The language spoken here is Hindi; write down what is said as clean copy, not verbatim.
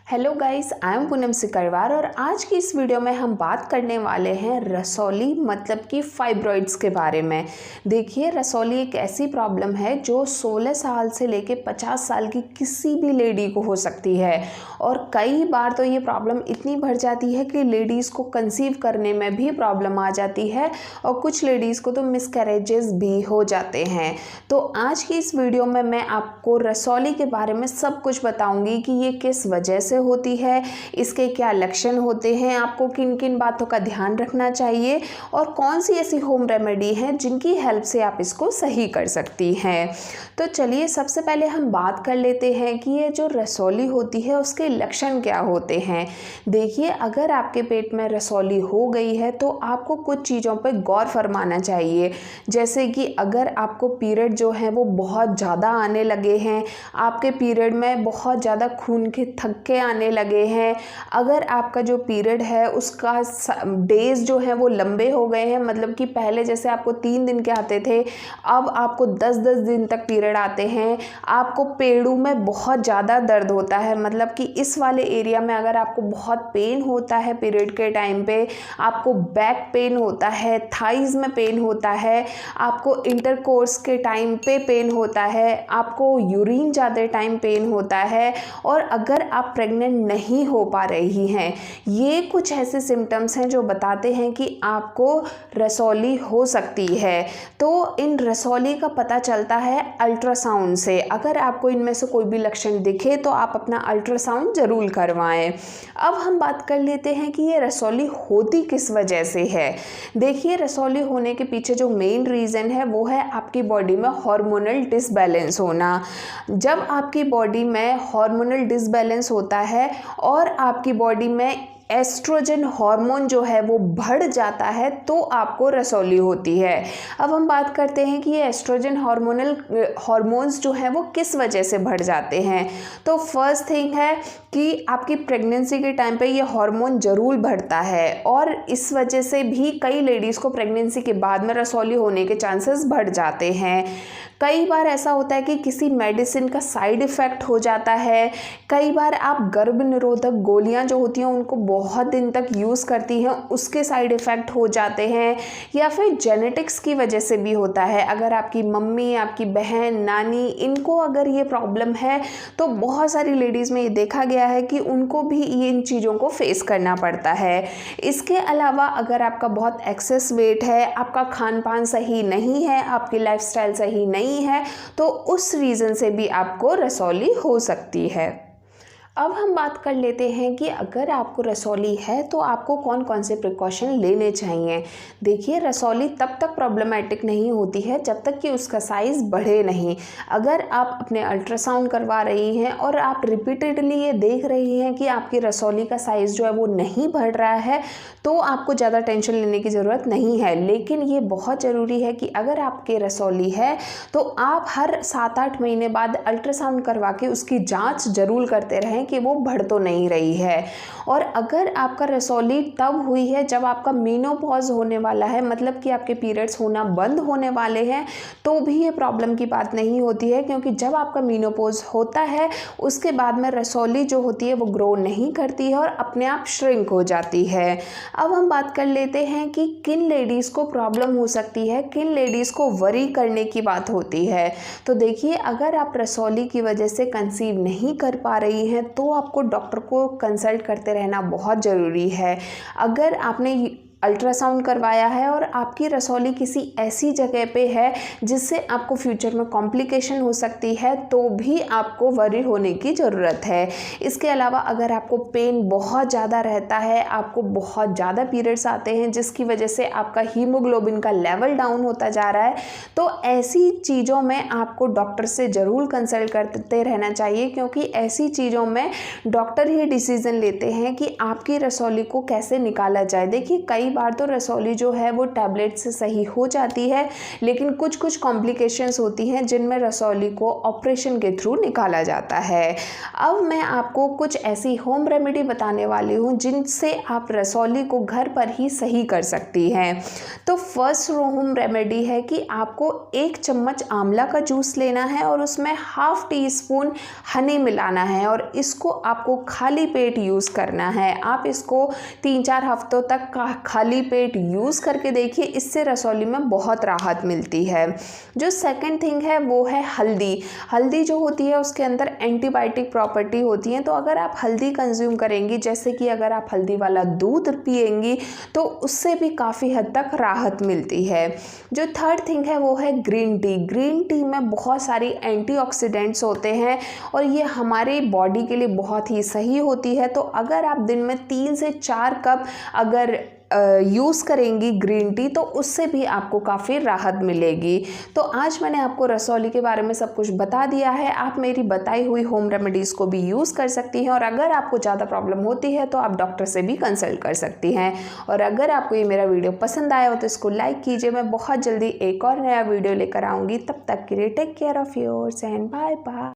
Hello guys, I am Poonam Sikarwar और आज की इस वीडियो में हम बात करने वाले हैं रसौली मतलब कि फाइब्रॉइड्स के बारे में। देखिए, रसौली एक ऐसी प्रॉब्लम है जो 16 साल से लेके 50 साल की किसी भी लेडी को हो सकती है और कई बार तो ये प्रॉब्लम इतनी बढ़ जाती है कि लेडीज़ को कंसीव करने में भी प्रॉब्लम आ जाती है और कुछ लेडीज़ को तो मिसकैरेजेस भी हो जाते हैं। तो आज की इस वीडियो में मैं आपको रसौली के बारे में सब कुछ बताऊँगी कि ये किस वजह से होती है, इसके क्या लक्षण होते हैं, आपको किन किन बातों का ध्यान रखना चाहिए और कौन सी ऐसी होम रेमेडी है जिनकी हेल्प से आप इसको सही कर सकती हैं। तो चलिए सबसे पहले हम बात कर लेते हैं कि ये जो रसौली होती है उसके लक्षण क्या होते हैं। देखिए, अगर आपके पेट में रसौली हो गई है तो आपको कुछ चीज़ों पर गौर फरमाना चाहिए। जैसे कि अगर आपको पीरियड जो है वो बहुत ज़्यादा आने लगे हैं, आपके पीरियड में बहुत ज़्यादा खून के थक्के आने लगे हैं, अगर आपका जो पीरियड है उसका डेज जो है वो लंबे हो गए हैं, मतलब कि पहले जैसे आपको 3 दिन के आते थे अब आपको 10-10 दिन तक पीरियड आते हैं, आपको पेड़ों में बहुत ज़्यादा दर्द होता है, मतलब कि इस वाले एरिया में अगर आपको बहुत पेन होता है पीरियड के टाइम पे, आपको बैक पेन होता है, थाइज में पेन होता है, आपको इंटरकोर्स के टाइम पे पेन होता है, आपको यूरिन जाते टाइम पेन होता है और अगर आप प्रेग्नेंट नहीं हो पा रही हैं, ये कुछ ऐसे सिम्टम्स हैं जो बताते हैं कि आपको रसौली हो सकती है। तो इन रसौली का पता चलता है अल्ट्रासाउंड से। अगर आपको इनमें से कोई भी लक्षण दिखे तो आप अपना अल्ट्रासाउंड ज़रूर करवाएं। अब हम बात कर लेते हैं कि ये रसौली होती किस वजह से है। देखिए, रसौली होने के पीछे जो मेन रीज़न है वो है आपकी बॉडी में हार्मोनल डिसबैलेंस होना। जब आपकी बॉडी में हार्मोनल डिसबैलेंस होता है और आपकी बॉडी में एस्ट्रोजन हार्मोन जो है वो बढ़ जाता है तो आपको रसौली होती है। अब हम बात करते हैं कि ये एस्ट्रोजन हार्मोन्स जो हैं वो किस वजह से बढ़ जाते हैं। तो फर्स्ट थिंग है कि आपकी प्रेगनेंसी के टाइम पे ये हार्मोन ज़रूर बढ़ता है और इस वजह से भी कई लेडीज़ को प्रेगनेंसी के बाद में रसौली होने के चांसेस बढ़ जाते हैं। कई बार ऐसा होता है कि किसी मेडिसिन का साइड इफ़ेक्ट हो जाता है, कई बार आप गर्भ निरोधक गोलियां जो होती हैं उनको बहुत दिन तक यूज़ करती हैं, उसके साइड इफ़ेक्ट हो जाते हैं, या फिर जेनेटिक्स की वजह से भी होता है। अगर आपकी मम्मी, आपकी बहन, नानी, इनको अगर ये प्रॉब्लम है तो बहुत सारी लेडीज़ में ये देखा गया है कि उनको भी ये इन चीज़ों को फेस करना पड़ता है। इसके अलावा अगर आपका बहुत एक्सेस वेट है, आपका खान पान सही नहीं है, आपकी लाइफस्टाइल सही नहीं है, तो उस रीज़न से भी आपको रसौली हो सकती है। अब हम बात कर लेते हैं कि अगर आपको रसौली है तो आपको कौन कौन से प्रिकॉशन लेने चाहिए। देखिए, रसौली तब तक प्रॉब्लमेटिक नहीं होती है जब तक कि उसका साइज़ बढ़े नहीं। अगर आप अपने अल्ट्रासाउंड करवा रही हैं और आप रिपीटेडली ये देख रही हैं कि आपकी रसौली का साइज़ जो है वो नहीं बढ़ रहा है तो आपको ज़्यादा टेंशन लेने की ज़रूरत नहीं है। लेकिन ये बहुत ज़रूरी है कि अगर आपके रसौली है तो आप हर 7-8 महीने बाद अल्ट्रासाउंड करवा के उसकी जाँच ज़रूर करते रहें कि वो बढ़ तो नहीं रही है। और अगर आपका रसौली तब हुई है जब आपका मेनोपॉज होने वाला है, मतलब कि आपके पीरियड्स होना बंद होने वाले हैं, तो भी ये प्रॉब्लम की बात नहीं होती है, क्योंकि जब आपका मेनोपॉज होता है उसके बाद में रसौली जो होती है वो ग्रो नहीं करती है और अपने आप श्रिंक हो जाती है। अब हम बात कर लेते हैं कि किन लेडीज़ को प्रॉब्लम हो सकती है, किन लेडीज़ को वरी करने की बात होती है। तो देखिए, अगर आप रसौली की वजह से कंसीव नहीं कर पा रही हैं तो आपको डॉक्टर को कंसल्ट करते रहना बहुत ज़रूरी है। अगर आपने अल्ट्रासाउंड करवाया है और आपकी रसौली किसी ऐसी जगह पे है जिससे आपको फ्यूचर में कॉम्प्लिकेशन हो सकती है तो भी आपको वरी होने की ज़रूरत है। इसके अलावा अगर आपको पेन बहुत ज़्यादा रहता है, आपको बहुत ज़्यादा पीरियड्स आते हैं जिसकी वजह से आपका हीमोग्लोबिन का लेवल डाउन होता जा रहा है, तो ऐसी चीज़ों में आपको डॉक्टर से ज़रूर कंसल्ट करते रहना चाहिए, क्योंकि ऐसी चीज़ों में डॉक्टर ही डिसीज़न लेते हैं कि आपकी रसौली को कैसे निकाला जाए। देखिए, कई बार तो रसौली जो है वो टैबलेट से सही हो जाती है, लेकिन कुछ कुछ कॉम्प्लिकेशंस होती हैं जिनमें रसौली को ऑपरेशन के थ्रू निकाला जाता है। अब मैं आपको कुछ ऐसी होम रेमेडी बताने वाली हूँ जिनसे आप रसौली को घर पर ही सही कर सकती हैं। तो फर्स्ट होम रेमेडी है कि आपको 1 चम्मच आंवला का जूस लेना है और उसमें ½ टीस्पून हनी मिलाना है और इसको आपको खाली पेट यूज़ करना है। आप इसको 3-4 हफ्तों तक खाली पेट यूज़ करके देखिए, इससे रसौली में बहुत राहत मिलती है। जो सेकंड थिंग है वो है हल्दी। हल्दी जो होती है उसके अंदर एंटीबायोटिक प्रॉपर्टी होती है, तो अगर आप हल्दी कंज्यूम करेंगी, जैसे कि अगर आप हल्दी वाला दूध पिएंगी तो उससे भी काफ़ी हद तक राहत मिलती है। जो थर्ड थिंग है वो है ग्रीन टी। ग्रीन टी में बहुत सारी एंटीऑक्सीडेंट्स होते हैं और ये हमारे बॉडी के लिए बहुत ही सही होती है। तो अगर आप दिन में 3 से 4 कप अगर यूज़ करेंगी ग्रीन टी तो उससे भी आपको काफ़ी राहत मिलेगी। तो आज मैंने आपको रसौली के बारे में सब कुछ बता दिया है। आप मेरी बताई हुई होम रेमेडीज़ को भी यूज़ कर सकती हैं और अगर आपको ज़्यादा प्रॉब्लम होती है तो आप डॉक्टर से भी कंसल्ट कर सकती हैं। और अगर आपको ये मेरा वीडियो पसंद आया हो तो इसको लाइक कीजिए। मैं बहुत जल्दी एक और नया वीडियो लेकर आऊँगी। तब तक के लिए take care of yours and bye bye.